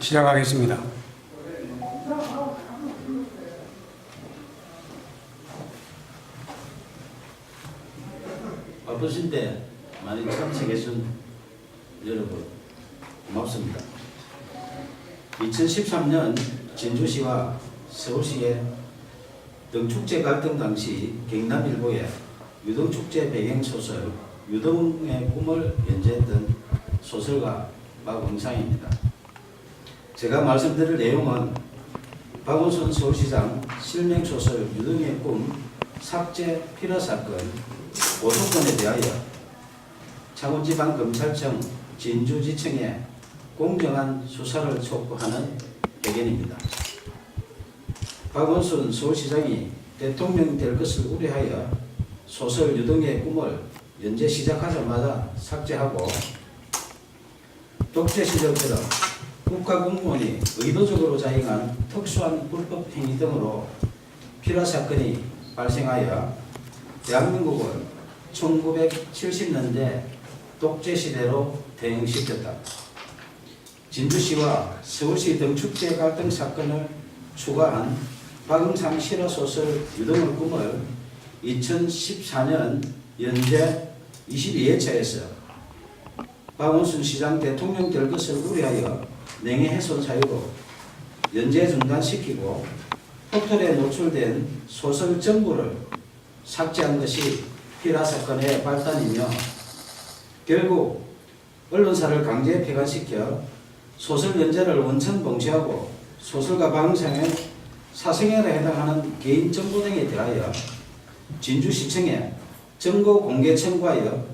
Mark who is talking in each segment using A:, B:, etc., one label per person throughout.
A: 시작하겠습니다.
B: 바쁘신 때 많이 참석해준 여러분 고맙습니다. 2013년 진주시와 서울시의 등축제 갈등 당시 경남일보의 유등축제 배경소설 유등의 꿈을 연재했던 소설가 박원상입니다. 제가 말씀드릴 내용은 박원순 서울시장 실명소설 유등의 꿈 삭제 필화사건 고소건에 대하여 창원지방검찰청 진주지청에 공정한 수사를 촉구하는 의견입니다. 박원순 서울시장이 대통령이 될 것을 우려하여 소설 유등의 꿈을 연재 시작하자마자 삭제하고 독재 시절처럼 국가공무원이 의도적으로 자행한 특수한 불법 행위 등으로 필화사건이 발생하여 대한민국을 1970년대 독재시대로 대응시켰다. 진주시와 서울시 등축제 갈등 사건을 추가한 박응상 실화소설 유등의 꿈을 2014년 연재 22회차에서 박원순 시장 대통령 될 것을 우려하여 명예훼손 사유로 연재 중단시키고 포털에 노출된 소설 전부를 삭제한 것이 필화사건의 발단이며 결국 언론사를 강제 폐간시켜 소설 연재를 원천 봉쇄하고 소설가 박응상의 사생활에 해당하는 개인 정보 등에 대하여 진주시청에 정보 공개 청구하여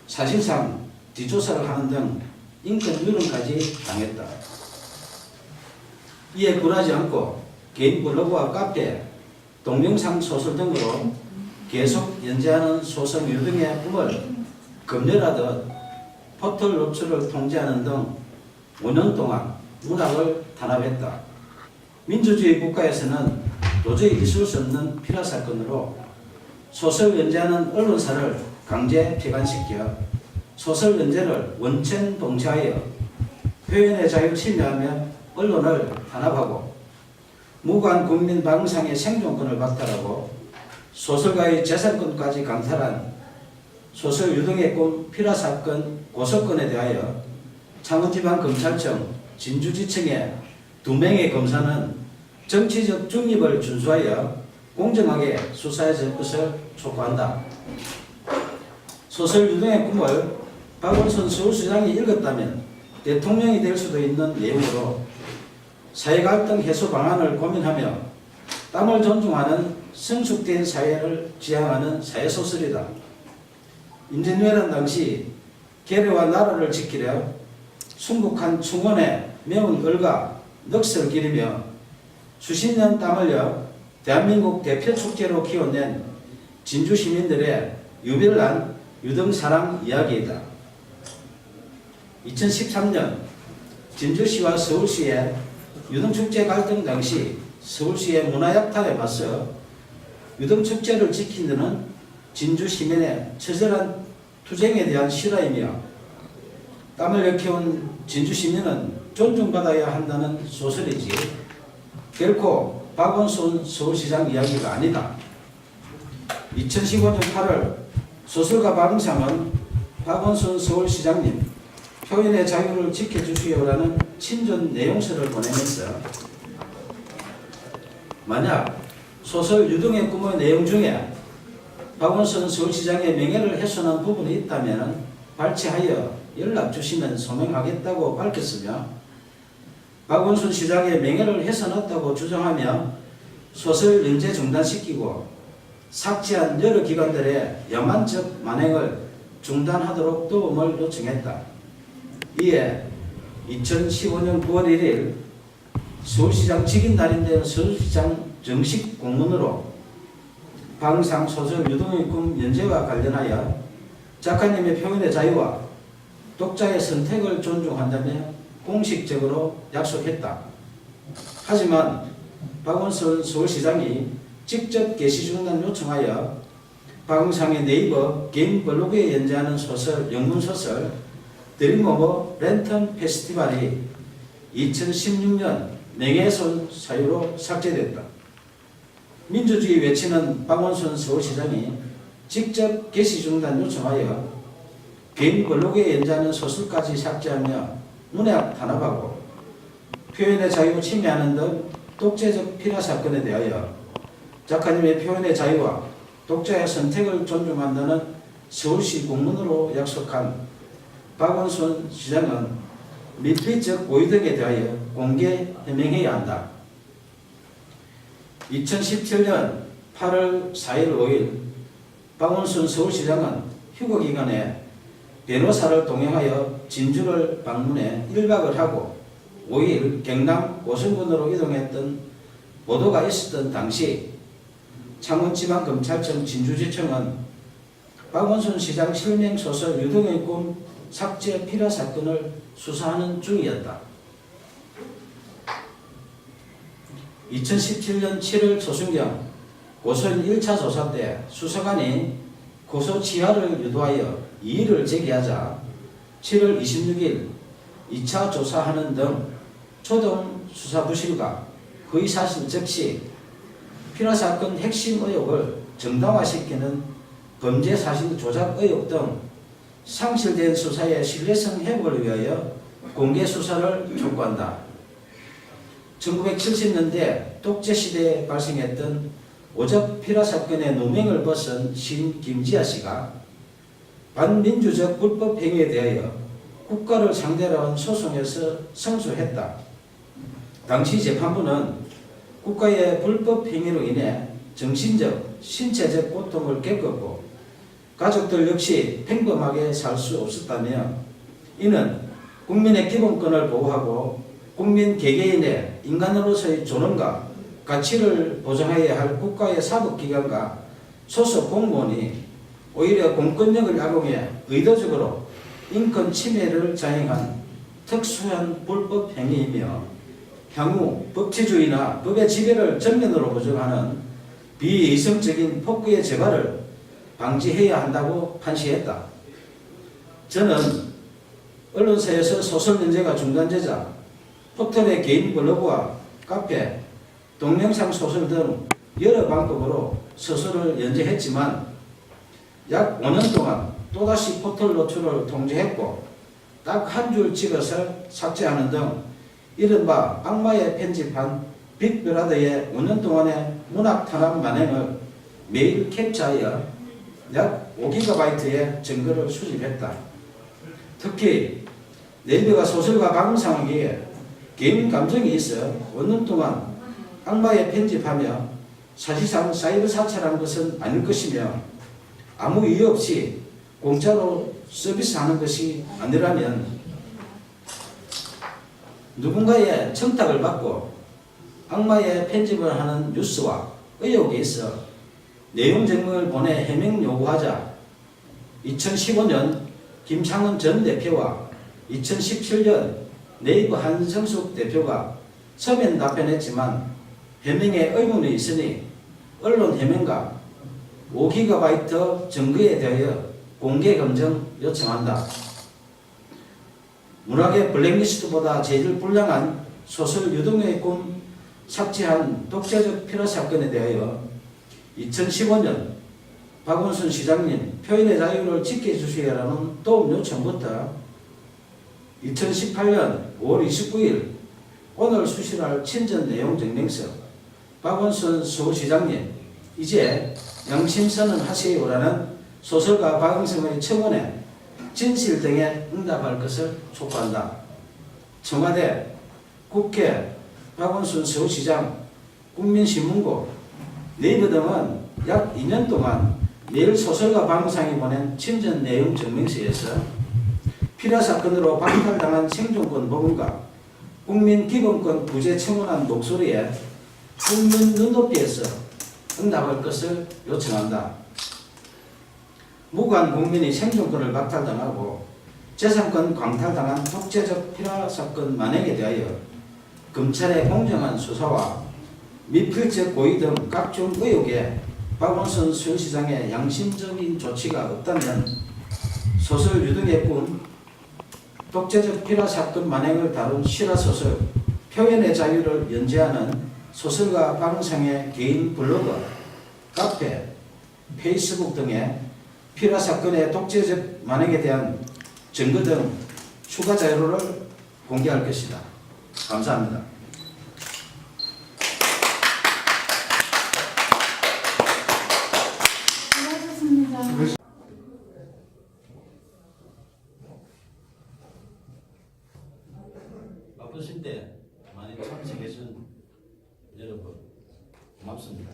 B: 사실상 뒷조사를 하는 등 인권 유린까지 당했다. 이에 굴하지 않고 개인 블로그와 카페, 동영상 소설 등으로 계속 연재하는 소설 유등의 꿈을 검열하듯 포털 노출을 통제하는 등 5년 동안 문학을 탄압했다. 민주주의 국가에서는 도저히 있을 수 없는 필화사건으로 소설 연재하는 언론사를 강제 폐간시켜 소설 연재를 원천 봉쇄하여 표현의 자유를 침해하며 언론을 탄압하고 무고한 국민 박응상의 생존권을 박탈하고 소설가의 재산권까지 강탈한 소설 유등의 꿈 필화사건 고소건에 대하여 창원지방검찰청 진주지청의 2명의 검사는 정치적 중립을 준수하여 공정하게 수사해 줄 것을 촉구한다. 소설 유등의 꿈을 박원순 서울시장이 읽었다면 대통령이 될 수도 있는 내용으로 사회갈등 해소 방안을 고민하며 땀을 존중하는 성숙된 사회를 지향하는 사회소설이다. 임진왜란 당시 계례와 나라를 지키려 순국한 충원에 매운 얼과 넋을 기리며 수십 년 땀 흘려 대한민국 대표 축제로 키워낸 진주 시민들의 유별난 유등사랑 이야기이다. 2013년 진주시와 서울시의 유등축제 갈등 당시 서울시의 문화약탈에 맞서 유등축제를 지킨 데는 진주 시민의 처절한 투쟁에 대한 실화이며 땀을 일깨운 진주 시민은 존중받아야 한다는 소설이지 결코 박원순 서울시장 이야기가 아니다. 2015년 8월 소설가 박응상은 박원순 서울시장님 표현의 자유를 지켜주시오라는 친전 내용서를 보내면서 만약 소설 유등의 꿈의 내용 중에 박원순 서울시장의 명예를 훼손한 부분이 있다면 발췌하여 연락 주시면 소명하겠다고 밝혔으며 박원순 시장의 명예를 훼손했다고 주장하며 소설 연재 중단시키고 삭제한 여러 기관들의 야만적 만행을 중단하도록 도움을 요청했다. 이에 2015년 9월 1일 서울시장 직인 날인데 서울시장 정식 공문으로 박응상 소설 유등의 꿈 연재와 관련하여 작가님의 표현의 자유와 독자의 선택을 존중한다며 공식적으로 약속했다. 하지만 박원순 서울시장이 직접 게시 중단 요청하여 박응상의 네이버 개인 블로그에 연재하는 소설, 영문소설 드림오버 랜턴 페스티벌이 2016년 명예훼손 사유로 삭제됐다. 민주주의 외치는 박원순 서울시장이 직접 게시 중단 요청하여 개인 블로그에 연재하는 소설까지 삭제하며 문학 탄압하고 표현의 자유 침해하는 등 독재적 피라 사건에 대하여 작가님의 표현의 자유와 독자의 선택을 존중한다는 서울시 공문으로 약속한 박원순 시장은 밀폐적 고의 등에 대하여 공개 해명해야 한다. 2017년 8월 4일 5일 박원순 서울시장은 휴거기간에 변호사를 동행하여 진주를 방문해 1박을 하고 5일 경남 고성군으로 이동했던 보도가 있었던 당시 창원지방검찰청 진주지청은 박원순 시장 실명소설 유등의 꿈 삭제 피라 사건을 수사하는 중이었다. 2017년 7월 초순경 고소인 1차 조사 때 수사관이 고소 취하를 유도하여 이의를 제기하자 7월 26일 2차 조사하는 등 초동 수사 부실과 거의 사실 적시 피라 사건 핵심 의혹을 정당화시키는 범죄 사실 조작 의혹 등 상실된 수사의 신뢰성 회복을 위하여 공개 수사를 촉구한다. 1970년대 독재시대에 발생했던 오적 피라 사건의 누명을 벗은 시인 김지아 씨가 반민주적 불법 행위에 대하여 국가를 상대로 한 소송에서 승소했다. 당시 재판부는 국가의 불법 행위로 인해 정신적, 신체적 고통을 겪었고 가족들 역시 평범하게 살 수 없었다며 이는 국민의 기본권을 보호하고 국민 개개인의 인간으로서의 존엄과 가치를 보장해야 할 국가의 사법기관과 소속 공무원이 오히려 공권력을 악용해 의도적으로 인권 침해를 자행한 특수한 불법 행위이며 향후 법치주의나 법의 지배를 정면으로 부정하는 비이성적인 폭구의 재발을 방지해야 한다고 판시했다. 저는 언론사에서 소설 연재가 중단되자 포털의 개인 블로그와 카페, 동영상 소설 등 여러 방법으로 소설을 연재했지만 약 5년 동안 또다시 포털 노출을 통제했고 딱 한 줄 찍어서 삭제하는 등 이른바 악마의 편집한 빅브라더의 5년 동안의 문학 탄압 만행을 매일 캡처하여 약 5GB의 증거를 수집했다. 특히 네이버가 소설가 방송하기에 개인 감정이 있어 5년 동안 악마의 편집하며 사실상 사이버 사찰한 것은 아닐 것이며 아무 이유 없이 공짜로 서비스하는 것이 아니라면 누군가의 청탁을 받고 악마의 편집을 하는 뉴스와 의혹이 있어 내용 증명을 보내 해명 요구하자 2015년 김창원 전 대표와 2017년 네이버 한성숙 대표가 서면 답변했지만 해명에 의문이 있으니 언론 해명과 5GB 증거에 대하여 공개 검증 요청한다. 문학의 블랙리스트보다 재질 불량한 소설 유등의 꿈 삭제한 독재적 피라 사건에 대하여 2015년 박원순 시장님 표현의 자유를 지켜주시라는 도움 요청부터 2018년 5월 29일 오늘 수실할 친전 내용 증명서 박원순 서울시장님 이제 양심선언 하세요라는 소설가 박응성의 청원에 진실 등에 응답할 것을 촉구한다. 청와대, 국회, 박원순 서울시장, 국민신문고, 네이버 등은 약 2년 동안 매일 소설가 박응성이 보낸 친전 내용 증명서에서 피라 사건으로 박탈당한 생존권 보험과 국민 기본권 부재 청원한 목소리에 국민 눈높이에서 응답할 것을 요청한다. 무관 국민이 생존권을 박탈당하고 재산권 광탈당한 독재적 피라 사건 만행에 대하여 검찰의 공정한 수사와 미필적 고의 등 각종 의혹에 박원순 서울시장의 양심적인 조치가 없다면 소설 유등의 꿈 독재적 피라 사건 만행을 다룬 실화소설 표현의 자유를 연재하는 소설가 박은상의 개인 블로그, 카페, 페이스북 등에 피라 사건의 독재적 만행에 대한 증거 등 추가 자료를 공개할 것이다. 감사합니다.
A: 수고하셨습니다.
B: 바쁘신데 많이 참석해준 여러분 고맙습니다.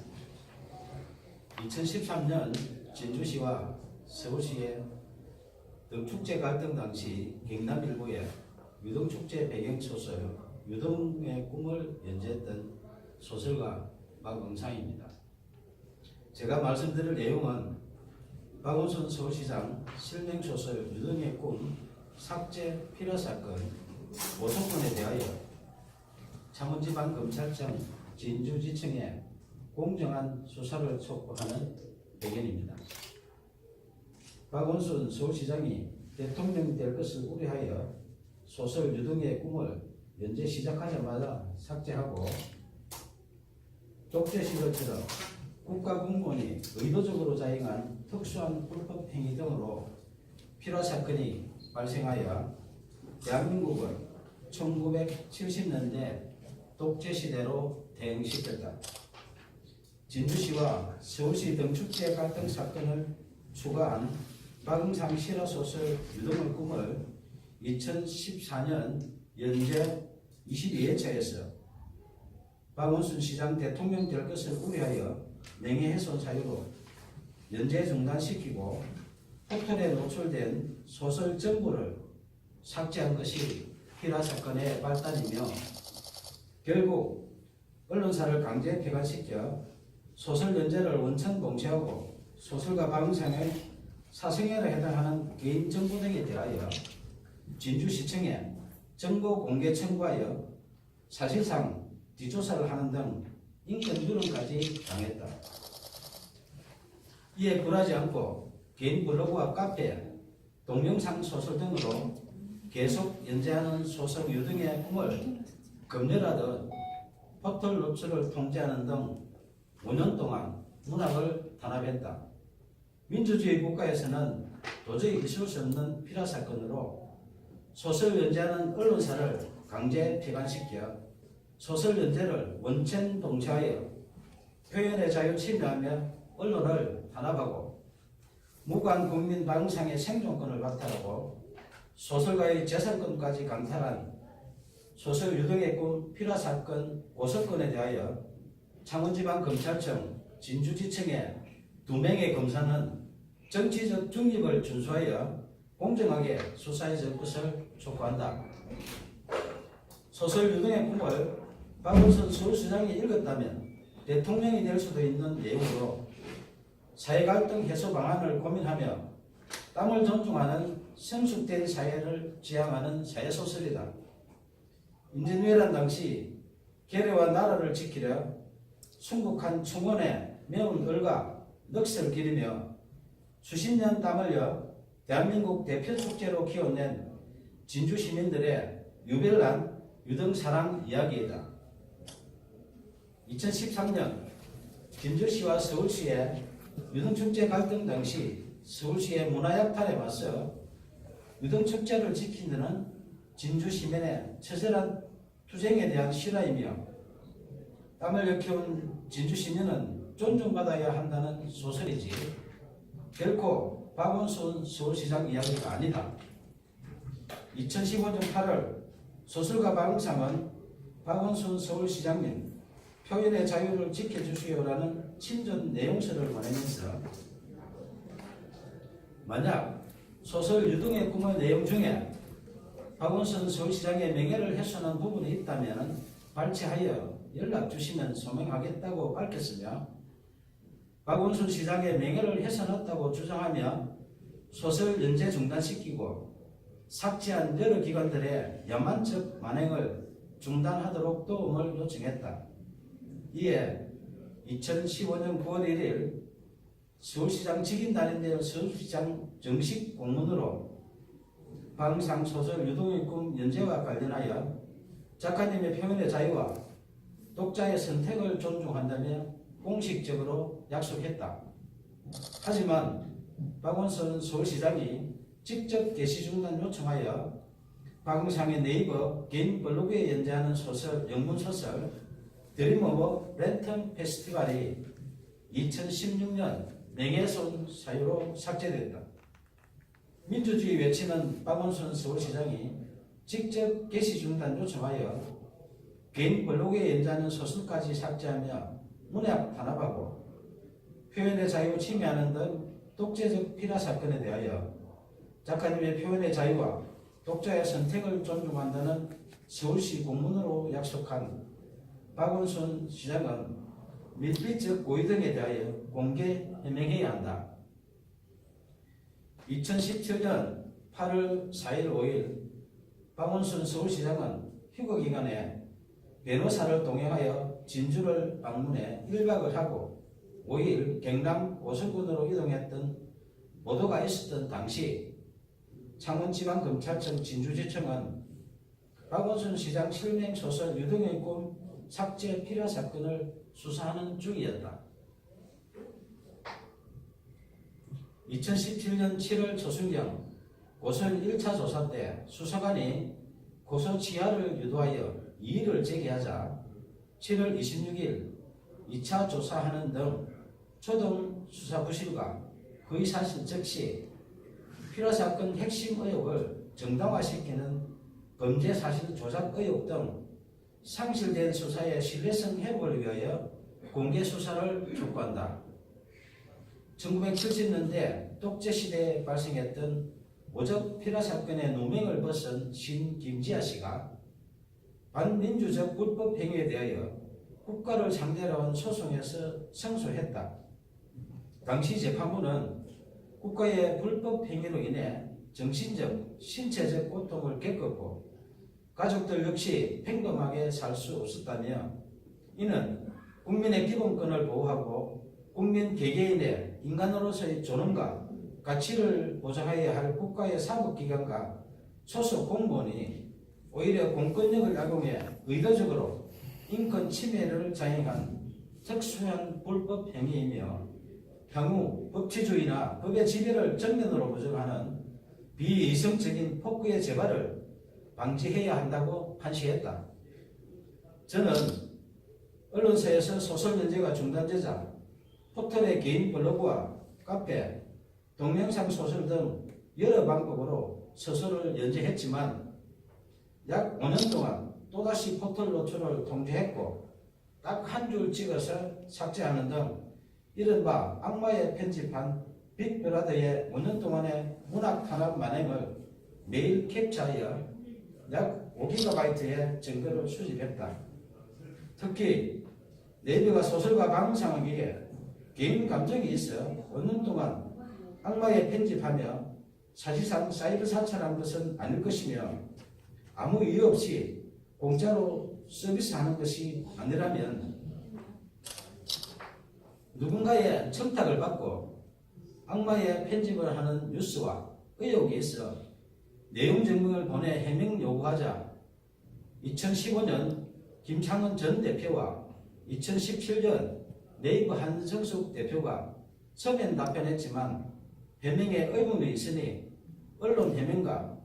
B: 2013년 진주시와 서울시의 등축제 갈등 당시 경남일보의 유등축제 배경소설 유등의 꿈을 연재했던 소설가 박응상입니다. 제가 말씀드릴 내용은 박원순 서울시장 실명소설 유등의 꿈 삭제 필요 사건 오속건에 대하여 창원지방검찰청 진주지청에 공정한 수사를 촉구하는 배경입니다. 박원순 서울시장이 대통령이 될 것을 우려하여 소설 유등의 꿈을 연재 시작하자마자 삭제하고 독재시설처럼 국가공무원이 의도적으로 자행한 특수한 불법 행위 등으로 필화 사건이 발생하여 대한민국을 1970년대 독재시대로 대응시켰다. 진주시와 서울시 등축제 갈등 사건을 추가한 박응상 실화소설 유등의 꿈을 2014년 연재 22회차에서 박원순 시장 대통령 될 것을 우려하여 명예훼손 사유로 연재 중단시키고 포털에 노출된 소설 전부를 삭제한 것이 필화 사건의 발단이며 결국 언론사를 강제 폐간시켜 소설 연재를 원천 봉쇄하고 소설가 박응상의 사생활에 해당하는 개인 정보 등에 대하여 진주시청에 정보 공개 청구하여 사실상 뒷조사를 하는 등 인권 누름까지 당했다. 이에 굴하지 않고 개인 블로그와 카페, 동영상 소설 등으로 계속 연재하는 소설 유등의 꿈을 검열하듯 포털 노출을 통제하는 등 5년 동안 문학을 탄압했다. 민주주의 국가에서는 도저히 있을 수 없는 필화 사건으로 소설 연재하는 언론사를 강제 폐간시켜 소설 연재를 원천 봉쇄하여 표현의 자유 침해하며 언론을 탄압하고 무관 국민 박응상의 생존권을 박탈하고 소설가의 재산권까지 강탈한 소설 유등의 꿈 필화 사건 고소건에 대하여 창원지방검찰청 진주지청의 2명의 검사는 정치적 중립을 준수하여 공정하게 수사해 줄 것을 촉구한다. 소설 유등의 꿈을 박원순 서울시장이 읽었다면 대통령이 될 수도 있는 내용으로 사회갈등 해소 방안을 고민하며 땀을 존중하는 성숙된 사회를 지향하는 사회소설이다. 임진왜란 당시 계례와 나라를 지키려 순국한 충원에 매운 얼과 넋을 기리며 수십 년 땀 흘려 대한민국 대표 축제로 키워낸 진주 시민들의 유별난 유등 사랑 이야기이다. 2013년 진주시와 서울시의 유등축제 갈등 당시 서울시의 문화약탈에 맞서 유등축제를 지키는 진주 시민의 처절한 투쟁에 대한 실화이며 땀을 일깨운 진주 시민은 존중받아야 한다는 소설이지 결코 박원순 서울시장 이야기가 아니다. 2015년 8월 소설가 박응상은 박원순 서울시장님 표현의 자유를 지켜주시오라는 친전 내용서를 보내면서 만약 소설 유등의 꿈의 내용 중에 박원순 서울시장의 명예를 훼손한 부분이 있다면 발췌하여 연락 주시면 소명하겠다고 밝혔으며 박원순 시장의 명예를 훼손했다고 주장하며 소설 연재 중단시키고 삭제한 여러 기관들의 야만적 만행을 중단하도록 도움을 요청했다. 이에 2015년 9월 1일 서울시장 직인단인데요. 서울시장 정식 공문으로 방상 소설 유동의 꿈 연재와 관련하여 작가님의 표현의 자유와 독자의 선택을 존중한다며 공식적으로 약속했다. 하지만 박원순 서울시장이 직접 게시 중단 요청하여 방상의 네이버 개인 블로그에 연재하는 소설, 영문소설 드림 오브 랜턴 페스티벌이 2016년 명예훼손 사유로 삭제됐다. 민주주의 외치는 박원순 서울시장이 직접 게시 중단 요청하여 개인 블로그에 연재하는 소설까지 삭제하며 문학 탄압하고 표현의 자유 침해하는 등 독재적 피라 사건에 대하여 작가님의 표현의 자유와 독자의 선택을 존중한다는 서울시 공문으로 약속한 박원순 시장은 밀비적 고의 등에 대하여 공개 해명해야 한다. 2017년 8월 4일 5일 박원순 서울시장은 휴거기간에 변호사를 동행하여 진주를 방문해 1박을 하고 5일 경남 오수군으로 이동했던 보도가 있었던 당시 창원지방검찰청 진주지청은 박원순 시장 실명 소설 유등의 꿈 삭제 필요 사건을 수사하는 중이었다. 2017년 7월 초순경 고소인 1차 조사 때 수사관이 고소 취하를 유도하여 이의를 제기하자 7월 26일 2차 조사하는 등 초동 수사 부실과 허위 사실 적시 필요 사건 핵심 의혹을 정당화시키는 범죄 사실 조작 의혹 등 상실된 수사의 신뢰성 회복을 위하여 공개 수사를 촉구한다. 1970년대 독재시대에 발생했던 오적 필화 사건의 누명을 벗은 신 김지아 씨가 반민주적 불법 행위에 대하여 국가를 상대로 한 소송에서胜訴했다. 당시 재판부는 국가의 불법 행위로 인해 정신적, 신체적 고통을 겪었고 가족들 역시 평범하게 살 수 없었다며 이는 국민의 기본권을 보호하고 국민 개개인의 인간으로서의 존엄과 가치를 보장해야 할 국가의 사법기관과 소속 공무원이 오히려 공권력을 악용해 의도적으로 인권 침해를 자행한 특수한 불법 행위이며 향후 법치주의나 법의 지배를 정면으로 부정하는 비이성적인 폭구의 재발을 방지해야 한다고 판시했다. 저는 언론사에서 소설 연재가 중단되자 포털의 개인 블로그와 카페, 동영상 소설 등 여러 방법으로 소설을 연재했지만 약 5년 동안 또다시 포털 노출을 통제했고 딱 한 줄 찍어서 삭제하는 등 이른바 악마의 편집한 빅브라더의 5년 동안의 문학 탄압 만행을 매일 캡처하여 약 5GB의 증거를 수집했다. 특히 네이버가 소설가 방상하기에 개인 감정이 있어 5년 동안 악마의 편집하며 사실상 사이버 사찰한 것은 아닐 것이며 아무 이유 없이 공짜로 서비스하는 것이 아니라면 누군가의 청탁을 받고 악마의 편집을 하는 뉴스와 의혹이 있어 내용 증명을 보내 해명 요구하자 2015년 김창원 전 대표와 2017년 네이버 한성숙 대표가 서면 답변했지만 해명에 의문이 있으니 언론 해명과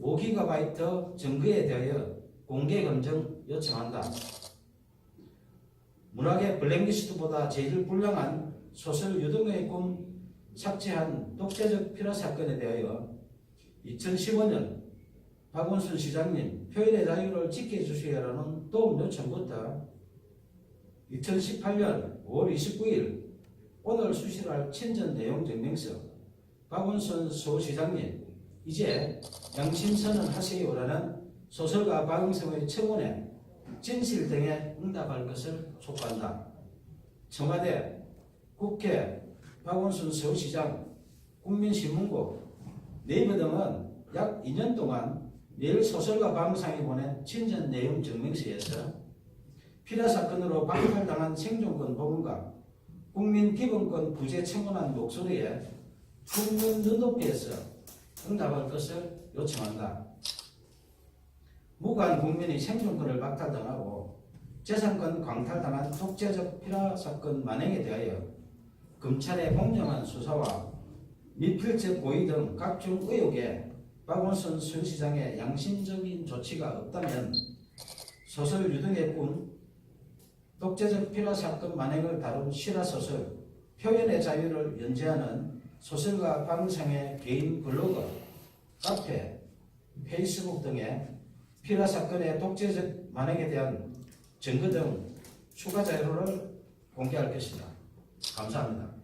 B: 5GB 증거에 대하여 공개 검증 요청한다. 문학의 블랙리스트보다 제일 불량한 소설 유등의 꿈 삭제한 독재적 필화 사건에 대하여 2015년 박원순 시장님 표현의 자유를 지켜주시라는 도움 요청부터 2018년 5월 29일 오늘 수시할 친전 내용 증명서 박원순 서울시장님 이제 양심선언 하세요라는 소설가 박응성의 청원에 진실 등에 응답할 것을 촉구한다. 청와대, 국회, 박원순 서울시장, 국민신문고, 네이버 등은 약 2년 동안 매일 소설가 박응성이 보낸 친전 내용 증명서에서 필화 사건으로 박탈당한 생존권 복원과 국민 기본권 부재 청원한 목소리에 국민 눈높이에서 응답할 것을 요청한다. 무고한 국민의 생존권을 박탈당하고 재산권 광탈당한 독재적 피라 사건 만행에 대하여 검찰의 공정한 수사와 미필적 고의 등 각종 의혹에 박원순 전 시장의 양심적인 조치가 없다면 소설 유등의 꿈, 독재적 피라 사건 만행을 다룬 실화소설 표현의 자유를 연재하는 소설가 박은상의 개인 블로그, 카페, 페이스북 등의 피라 사건의 독재적 만행에 대한 증거 등 추가 자료를 공개할 것이다. 감사합니다.